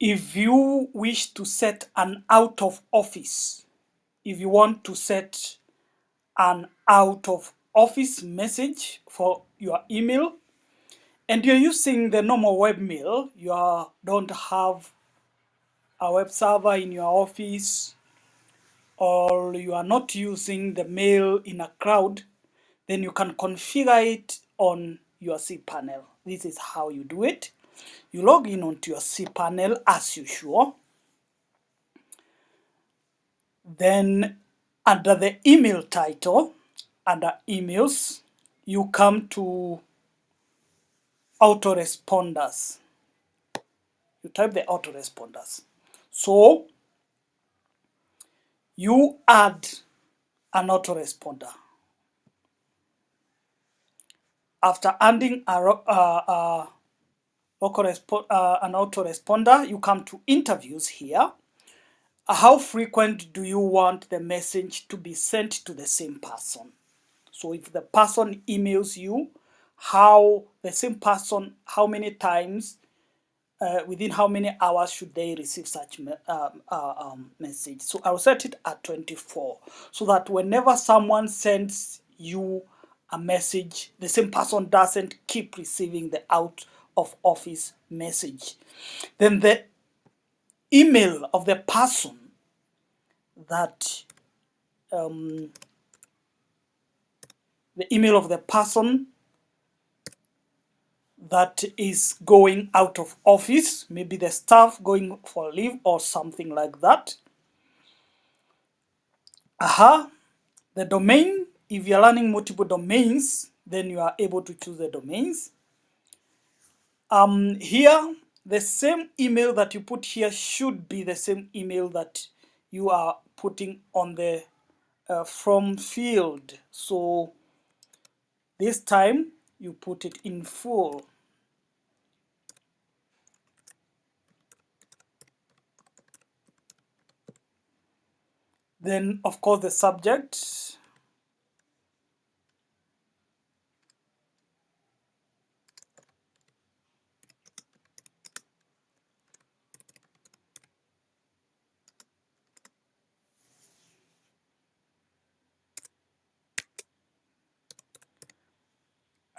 If you wish to set an out of office, if you want to set an out of office message for your email, and you're using the normal webmail, you don't have a web server in your office, or you are not using the mail in a cloud, then you can configure it on your cPanel. This is how you do it. You log in onto your cPanel as usual. Then under the email title, under emails, you come to autoresponders. You type the autoresponders. So you add an autoresponder. After adding an autoresponder, you come to interviews here. How frequent do you want the message to be sent to the same person? So if the person emails you, how many times, within how many hours should they receive such message? So I'll set it at 24, so that whenever someone sends you a message, the same person doesn't keep receiving the out of office message. Then the email of the person that is going out of office, maybe the staff going for leave or something like that. The domain, if you're running multiple domains, then you are able to choose the domains. Here, the same email that you put here should be the same email that you are putting on the from field. So this time you put it in full. Then, of course, the subject.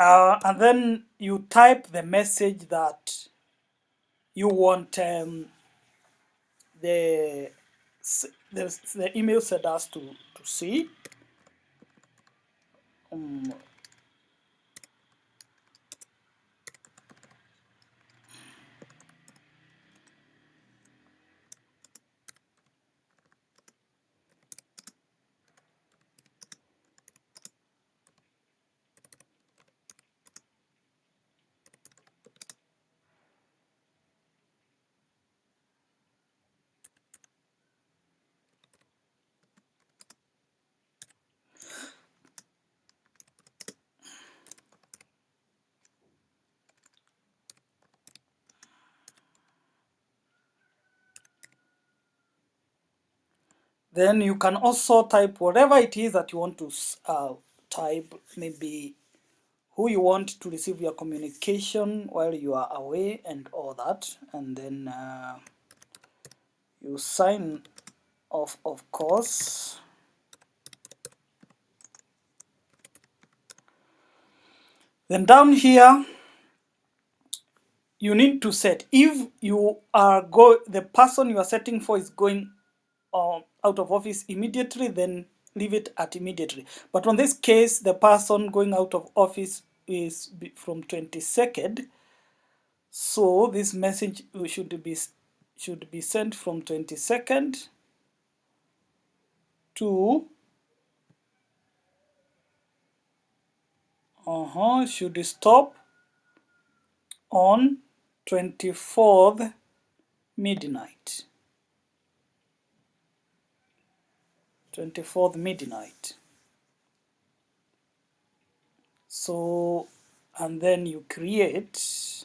And then you type the message that you want the email senders to see. Then you can also type whatever it is that you want to type, maybe who you want to receive your communication while you are away and all that. And then you sign off, of course. Then down here, you need to set, if you are the person you are setting for is going out of office immediately, then leave it at immediately. But on this case, the person going out of office is from 22nd, so this message should be sent from 22nd to should stop on 24th midnight. 24th midnight. So, and then you create.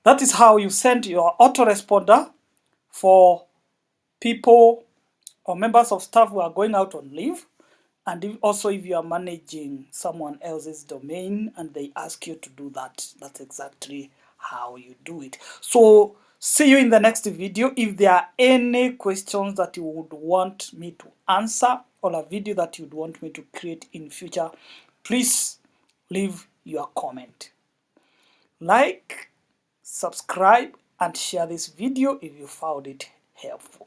That is how you send your autoresponder for people or members of staff who are going out on leave. And also if you are managing someone else's domain and they ask you to do that, that's exactly how you do it. So see you in the next video. If there are any questions that you would want me to answer or a video that you'd want me to create in future, please leave your comment. Like, subscribe, and share this video if you found it helpful.